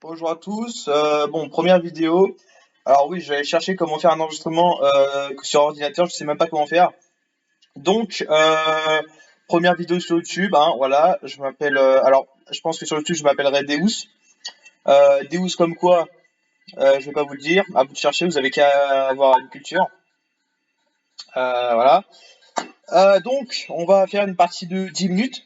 Bonjour à tous. Bon, première vidéo. Alors oui, je vais aller chercher comment faire un enregistrement sur ordinateur. Je sais même pas comment faire. Donc, première vidéo sur YouTube. Hein, voilà. Je m'appelle. Alors, je pense que sur YouTube, je m'appellerai Deus. Deus comme quoi? Je vais pas vous le dire. À vous de chercher. Vous avez qu'à avoir une culture. Voilà. Donc, on va faire une partie de 10 minutes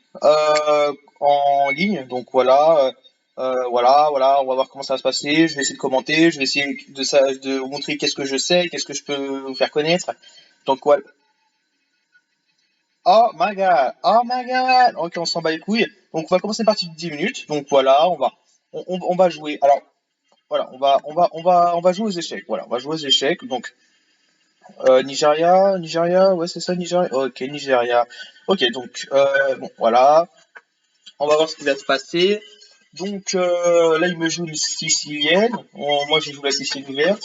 en ligne. Donc voilà, on va voir comment ça va se passer. Je vais essayer de commenter, je vais essayer de vous montrer qu'est-ce que je sais, qu'est-ce que je peux vous faire connaître. Donc voilà. Oh my god. Ok, on s'en bat les couilles. Donc on va commencer une partie de 10 minutes. Donc voilà, on va jouer. Alors voilà, on va jouer aux échecs. Voilà, on va jouer aux échecs. Donc Nigeria, ouais c'est ça, Nigeria. Ok, Nigeria. Ok, donc bon voilà. On va voir ce qui va se passer. Donc là, il me joue une sicilienne. Moi, je joue la Sicile ouverte.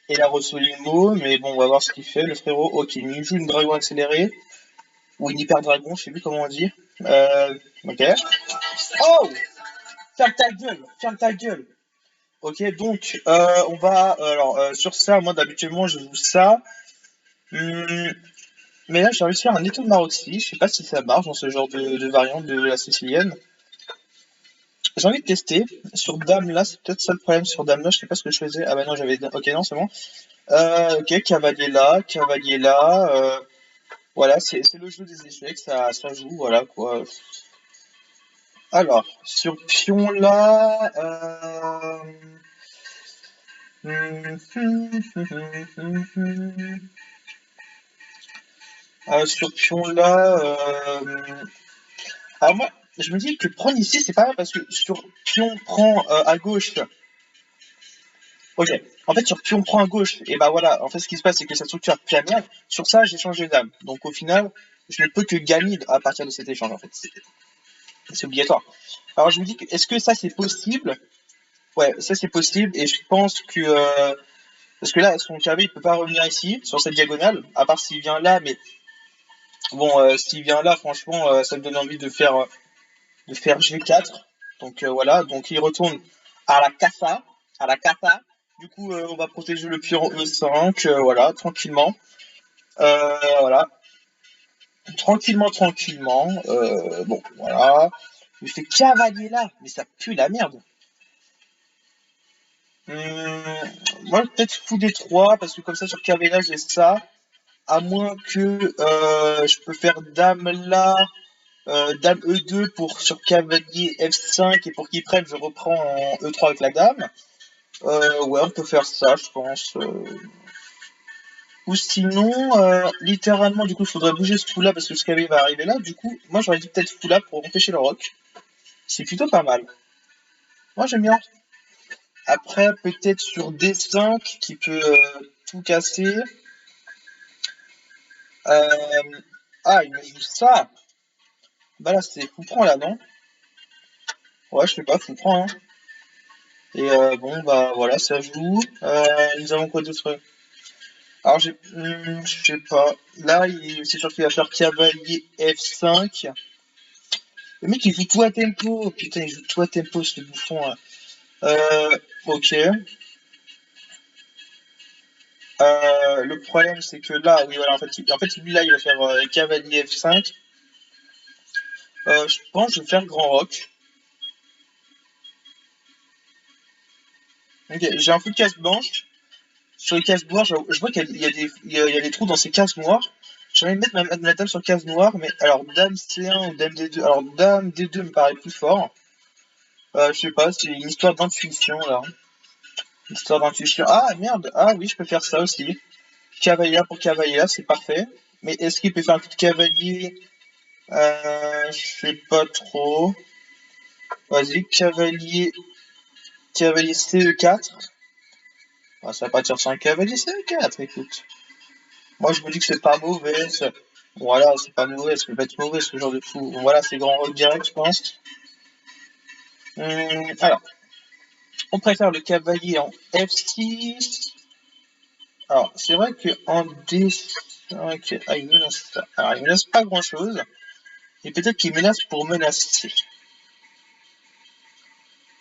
Et la Rossolimo. Mais bon, on va voir ce qu'il fait, le frérot. Ok, il me joue une dragon accélérée. Ou une hyper dragon, je sais plus comment on dit. Ok. Oh! Ferme ta gueule! Ferme ta gueule! Ok, donc, on va. Alors, sur ça, moi, d'habituellement, je joue ça. Hum, mais là, j'ai réussi à faire un étau de Maroxy. Je sais pas si ça marche dans ce genre de variante de la sicilienne. J'ai envie de tester. Sur Dame là, c'est peut-être ça le problème sur Dame là, je sais pas ce que je faisais. Ah bah non, j'avais. Ok, non, c'est bon. Ok, cavalier là. Voilà, c'est le jeu des échecs, ça joue, voilà quoi. Alors, sur pion là. Sur pion là. Alors moi, je me dis que prendre ici, c'est pas mal parce que sur pion prend à gauche. Ok. En fait, sur pion prend à gauche, et bah voilà. En fait, ce qui se passe, c'est que cette structure pianière, sur ça, j'ai changé d'âme. Donc au final, je ne peux que gagner à partir de cet échange. En fait, c'est obligatoire. Alors je me dis que est-ce que ça c'est possible? Ouais, ça c'est possible, et je pense que parce que là, son KV, il peut pas revenir ici sur cette diagonale, à part s'il vient là. Mais bon, s'il vient là, franchement, ça me donne envie de faire G4. Donc voilà. Donc il retourne à la casa, à la casa. Du coup, on va protéger le pion E5, voilà, tranquillement. Voilà, tranquillement. Bon, voilà. Il fait cavalier là, mais ça pue la merde. Moi, peut-être fou des 3 parce que comme ça, sur cavalier là, j'ai ça. À moins que je peux faire dame là, dame E2 pour sur cavalier F5 et pour qu'il prenne, je reprends en E3 avec la dame. Ouais, on peut faire ça, je pense. Ou sinon, littéralement, du coup, il faudrait bouger ce fou-là parce que ce cavalier va arriver là. Du coup, moi, j'aurais dit peut-être fou-là pour empêcher le roc. C'est plutôt pas mal. Moi, j'aime bien. Après, peut-être sur D5 qui peut tout casser. Ah, il me joue ça. Bah là, c'est fou prend là, non? Ouais, je sais pas, fou prend, hein. Et bon, bah voilà, ça joue. Nous avons quoi d'autre? Alors, je sais pas. Là, c'est sûr qu'il va faire cavalier F5. Le mec, il joue tout à tempo. Putain, il joue tout à tempo, ce bouffon, là. Ok. Le problème, c'est que là, oui, voilà, en fait, lui, là, il va faire cavalier F5. Je pense que je vais faire grand roc. Ok, j'ai un fou de case blanche. Sur les cases noires, je vois qu'il y a il y a des trous dans ces cases noires. J'aimerais mettre ma dame sur case noire, mais alors dame C1 ou dame D2. Alors dame D2 me paraît plus fort. Je sais pas, c'est une histoire d'intuition là. Une histoire d'intuition. Ah merde, ah oui, je peux faire ça aussi. Cavalier là pour cavalier là, c'est parfait. Mais est-ce qu'il peut faire un coup de cavalier? Je sais pas trop. Vas-y, cavalier CE4. Ah, ça va partir sur un cavalier CE4, écoute. Moi, je me dis que c'est pas mauvais. Voilà, c'est pas mauvais, ça peut pas être mauvais ce genre de fou. Voilà, c'est grand rock direct, je pense. Alors, on préfère le cavalier en F6. Alors, c'est vrai que en D5, ah, il menace ça. Alors, il menace pas grand-chose. Et peut-être qu'il menace pour menacer.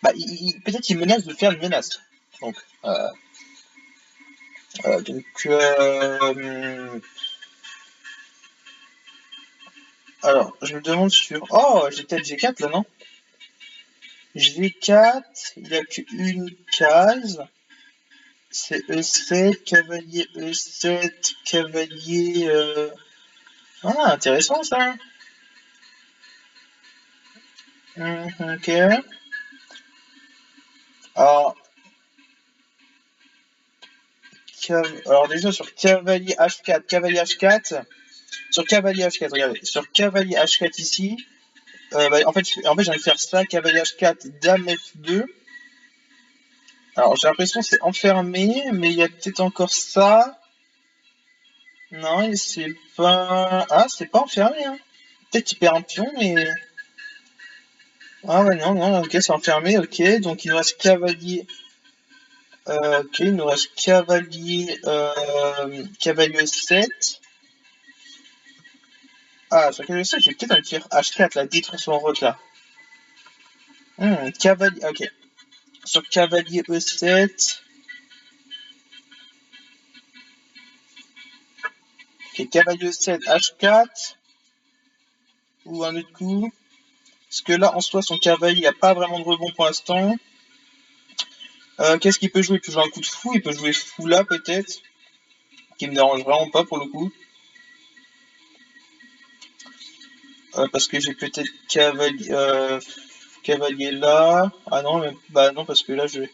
Bah, peut-être il menace de faire une menace. Donc, donc alors, je me demande sur... Oh, j'ai peut-être G4 là, non? G4, il a qu'une case. C'est E7, cavalier E7, cavalier... Ah, intéressant ça. Ok. Alors, alors déjà sur cavalier H4, cavalier H4, sur cavalier H4, regardez, sur cavalier H4 ici, bah, en fait j'ai envie de faire ça, cavalier H4, dame F2. Alors j'ai l'impression que c'est enfermé, mais il y a peut-être encore ça. Non, c'est pas... Ah, c'est pas enfermé, hein. Peut-être qu'il perd un pion, mais... Ah ouais, non, non, ok, c'est enfermé, ok. Donc il nous reste cavalier... ok, il nous reste cavalier... cavalier 7. Ah, sur cavalier 7, j'ai peut-être envie de faire H4, là, détruire son route, là. Cavalier... Ok. Sur cavalier E7... Ok, cavalier E7, H4. Ou un autre coup. Parce que là, en soi, son cavalier, il n'y a pas vraiment de rebond pour l'instant. Qu'est-ce qu'il peut jouer? Il peut jouer un coup de fou, il peut jouer fou là peut-être, qui me dérange vraiment pas pour le coup. Parce que j'ai peut-être cavalier là. Ah non, mais, bah non, parce que là je vais...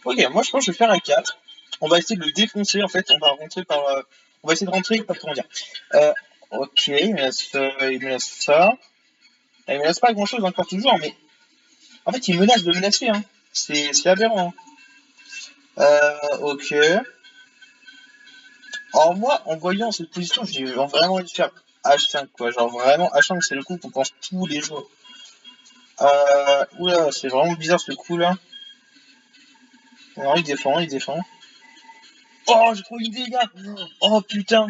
Ok, moi je pense que je vais faire un 4. On va essayer de le défoncer en fait, on va rentrer par... On va essayer de rentrer, pas comment dire. Ok, il me laisse ça. Il me laisse pas grand chose encore toujours, mais en fait il menace de menacer, hein. C'est aberrant, hein. Ok. Alors moi, en voyant cette position, j'ai vraiment envie de faire H5, quoi. Genre vraiment, H5, c'est le coup qu'on pense tous les jours. Oula, c'est vraiment bizarre ce coup-là. Non, il défend, il défend. Oh, j'ai trop une dégâts. Oh putain.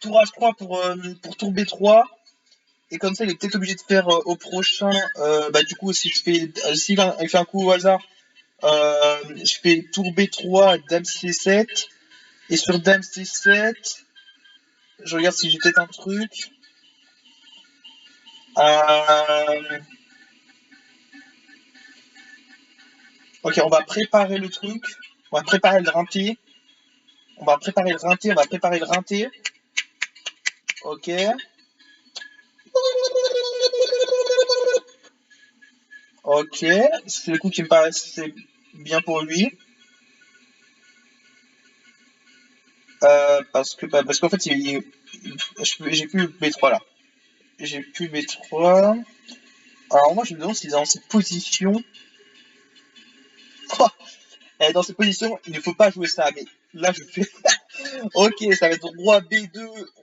Tour H3 pour tour B3. Et comme ça, il est peut-être obligé de faire au prochain. Bah du coup, si je fais, s'il il fait un coup au hasard, je fais tour B3, Dame C7. Et sur Dame C7, je regarde si j'ai peut-être un truc. Euh, Ok, on va préparer le truc. On va préparer le rinté. On va préparer le rinté. On va préparer le rinté. Ok. Ok. C'est le coup qui me paraissait bien pour lui. Parce qu'en fait, j'ai plus B3 là. J'ai plus B3. Alors moi, je me demande s'il est dans cette position. Dans cette position, il ne faut pas jouer ça. Mais là, je fais. Ok, ça va être roi B2.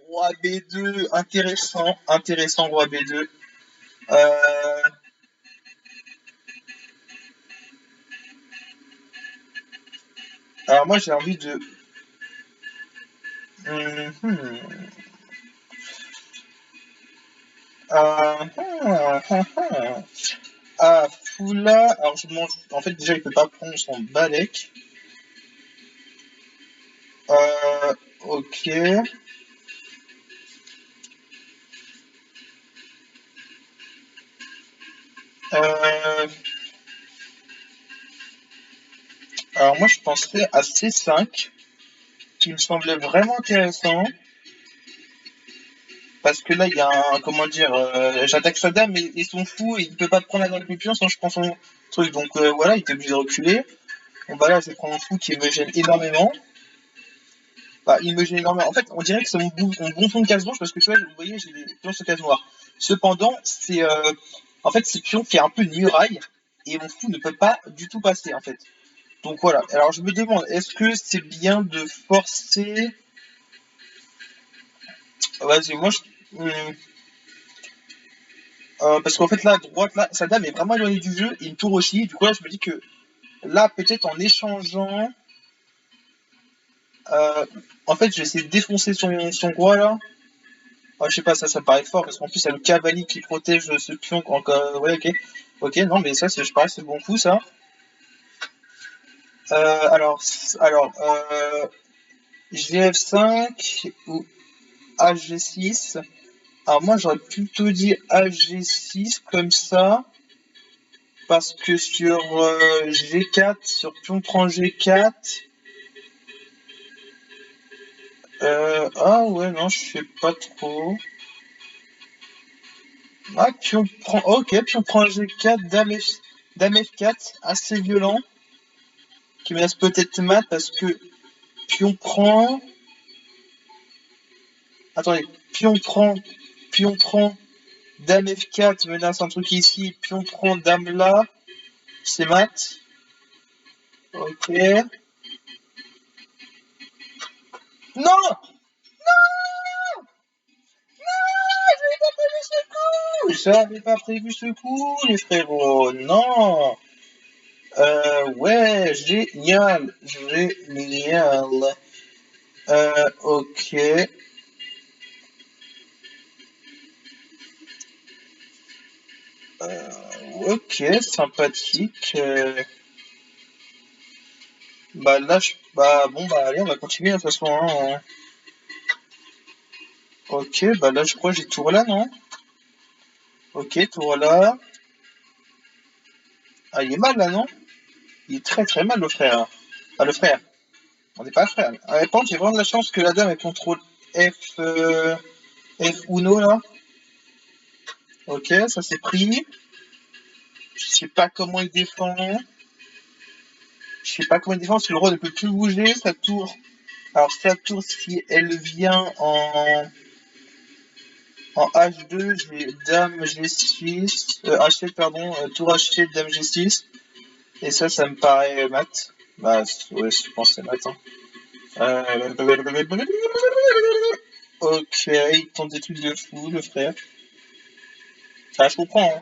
Roi B2. Intéressant. Intéressant, roi B2. Euh, alors moi, j'ai envie de... Hmm. Ah, Foula, alors je mange. En fait, déjà, il peut pas prendre son balek. Ok. Euh, alors moi, je penserais à C5, qui me semblait vraiment intéressant. Parce que là, il y a un, comment dire, j'attaque sa dame et ils sont fous et il peut pas prendre la dame plus pion sans je prends son truc. Donc voilà, il était obligé de reculer. Bon bah là, je prends un fou qui me gêne énormément. Bah, il me gêne énormément. En fait, on dirait que c'est mon bon fond de case blanche parce que tu vois, vous voyez, j'ai des pions sur case noire. Cependant, en fait, ces pions fait un peu une muraille et mon fou ne peut pas du tout passer en fait. Donc voilà. Alors je me demande, est-ce que c'est bien de forcer? Vas-y, moi je. Parce qu'en fait là, à droite, là, sa dame est vraiment éloignée du jeu et une tour aussi. Du coup là, je me dis que là, peut-être en échangeant, euh, en fait, je vais essayer de défoncer son roi là. Ah, je sais pas, ça me paraît fort parce qu'en plus, il y a le cavalier qui protège ce pion. Ouais, ok. Ok, non, mais ça, je parie, c'est bon coup ça. GF5 ou HG6. Alors moi j'aurais plutôt dit HG6 comme ça, parce que sur G4, sur pion prend G4, ah ouais non je sais pas trop. Ah pion prend, ok pion prend G4, dame F4, assez violent, qui me laisse peut-être mat parce que pion prend, attendez, pion prend, dame F4 menace un truc ici, pion prend dame là, c'est mat. Ok. Non! J'avais pas prévu ce coup, les frérots. Non. Ouais, génial. Génial. Ok. Ok, sympathique. Bah là, bah bon, bah allez, on va continuer de toute façon. Hein. Ok, bah là, je crois que j'ai tour là, non? Ok, tour là. Ah, il est mal là, non? Il est très très mal, le frère. Ah, le frère. On n'est pas frère. Ah, par contre, j'ai vraiment de la chance que la dame elle contrôle F, F Uno là. Ok, ça c'est pris. Je sais pas comment il défend. Je sais pas comment il défend parce que le roi ne peut plus bouger. Sa tour. Alors sa tour, si elle vient en H2, j'ai dame G6. H7, pardon. Tour H7, dame G6. Et ça me paraît mat. Bah, ouais, je pense que c'est mat. Hein. Ok, il tente des trucs de fou, le frère. Ah, je comprends. Hein.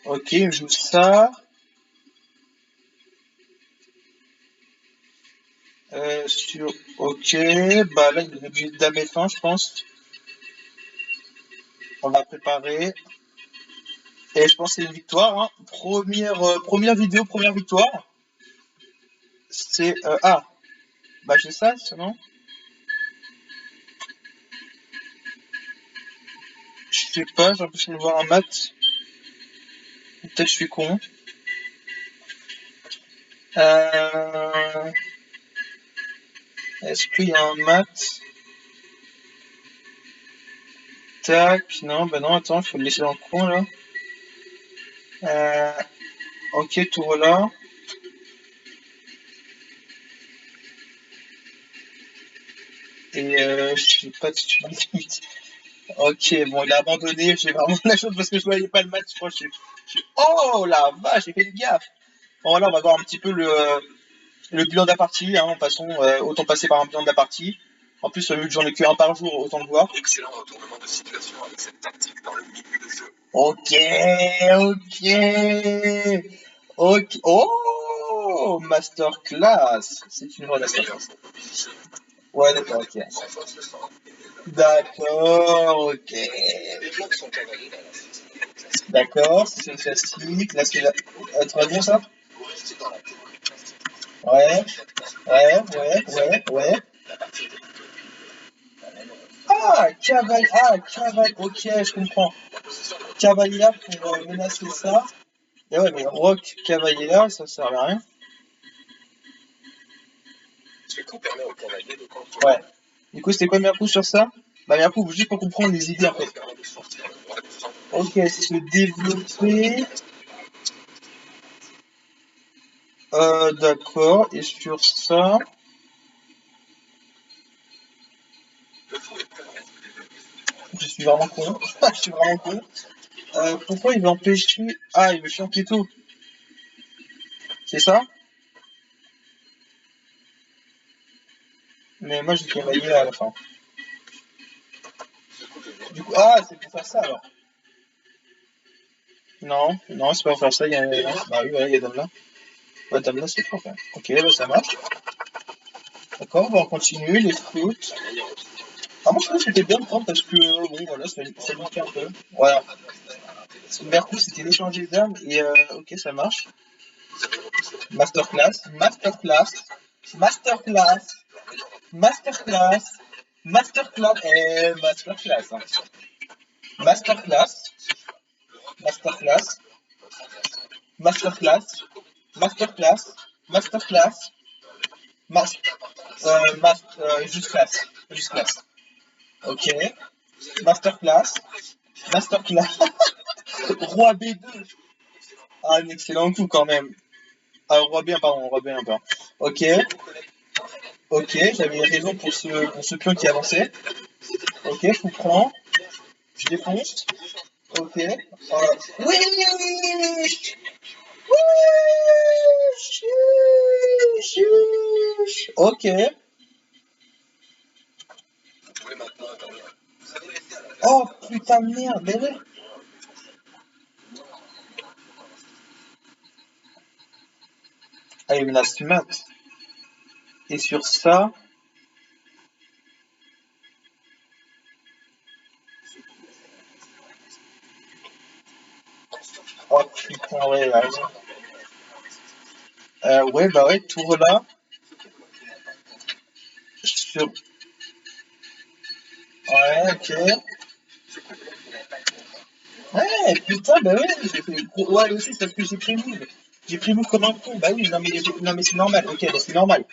Ok, il joue ça. Sur ok, bah là il est obligé de dame F1, je pense. On va préparer. Et je pense que c'est une victoire. Hein. Première vidéo, première victoire. C'est ah, bah j'ai ça, non? Je sais pas, j'ai l'impression de voir un mat. Peut-être je suis con. Euh... Est-ce qu'il y a un mat? Tac, non, bah non, attends, il faut le laisser dans le coin là. Euh... Ok, tour là. Et je sais pas de suite. Ok, bon, il a abandonné. J'ai vraiment la chance parce que je voyais pas le match. Moi, oh la vache, j'ai fait une gaffe. Bon, voilà, on va voir un petit peu le bilan de la partie. Hein. De toute façon, autant passer par un bilan de la partie. En plus, vu que j'en ai qu'un par jour, autant le voir. Excellent retournement de situation avec cette tactique dans le milieu de jeu. Ok, ok. Ok. Oh, masterclass. C'est une vraie masterclass. Ouais, d'accord, ok. D'accord, ok. D'accord, c'est classique. Là, c'est très bon ça? Ouais, ouais. Ok, je comprends. Cavalier pour menacer ça. Et ouais, mais Rock Cavalier, ça sert à rien. Ouais. Du coup, c'était quoi Mercou sur ça? Bah, Mercou, juste pour comprendre les idées en fait. Ok, c'est se développer. D'accord, et sur ça. Je suis vraiment con. Je suis vraiment con. Pourquoi il veut empêcher. Ah, il veut chanter tout. C'est ça? Mais moi, j'ai cavalier à la fin. Du coup, ah, c'est pour faire ça alors. Non, non, c'est pas pour faire ça. Il y a. Bah oui, voilà, il y a dame là. Ouais, dame là, c'est fort quand même. Ok, bah ça marche. D'accord, on va continuer les foot. Ah, moi, je trouve que c'était bien de prendre parce que, bon, voilà, ça manquait un peu. Voilà. Mercou, c'était l'échanger d'armes et ok, ça marche. Masterclass, masterclass, masterclass, masterclass, masterclass, masterclass, hein. Masterclass, masterclass, masterclass, masterclass, masterclass, juste classe, juste classe. Ok. Masterclass, masterclass, roi B2. Ah, un excellent coup quand même. Ah, roi B1, pardon, roi B1, pardon. Ok, ok, j'avais raison pour ce pion qui avançait. Ok, je comprends. Je défonce. Ok. Oui. Ok. Oh putain de merde, mais ouais. Ah, il menace mat. Et sur ça. Oh putain, ouais, il a raison. Ouais, bah ouais, tour là. Sur. Ouais, ok. Ouais, putain, bah ouais, j'ai fait gros. Ouais, aussi, c'est parce que j'ai pris move. J'ai pris move comme un con. Bah oui, non, mais c'est normal. Ok, bah, c'est normal.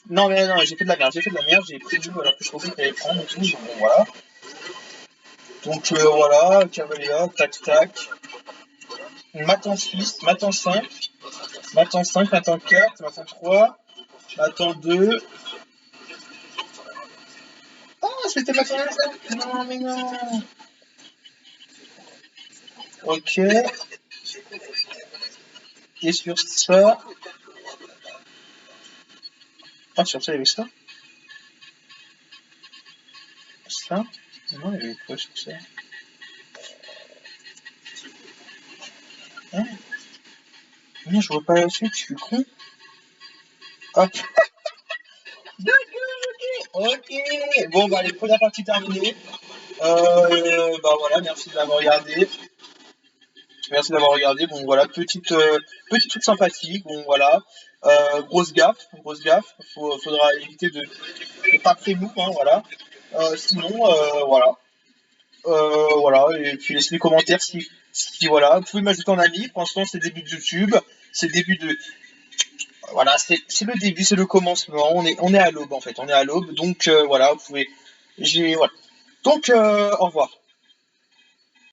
Non, mais non, j'ai fait de la merde. J'ai fait de la merde. J'ai pris move alors que je pensais qu'il allait prendre et tout. Donc, bon, voilà. Donc, voilà, cavalier, tac, tac. Mat en 6, mat en 5, mat en 5, mat en 4, mat en 3, mat en 2. Ah, c'était mat en 1. Non, mais non. Ok. Et sur ça. Ah, sur ça, il y avait ça. Ça. Non, il y avait quoi sur ça? Hein? Non, je vois pas la suite, je suis con. Hop. Ok. Bon, bah, les premières parties terminées. Bah voilà, merci d'avoir regardé. Merci d'avoir regardé. Bon, voilà, petit truc sympathique. Bon, voilà. Grosse gaffe, grosse gaffe. Faudra éviter de pas pré-move, hein, voilà. Sinon, voilà. Voilà, et puis laissez les commentaires si voilà. Vous pouvez m'ajouter en ami. Pour l'instant, c'est le début de YouTube. C'est le début de. Voilà, c'est le début, c'est le commencement. On est à l'aube, en fait. On est à l'aube. Donc, voilà, vous pouvez. Voilà. Donc, au revoir.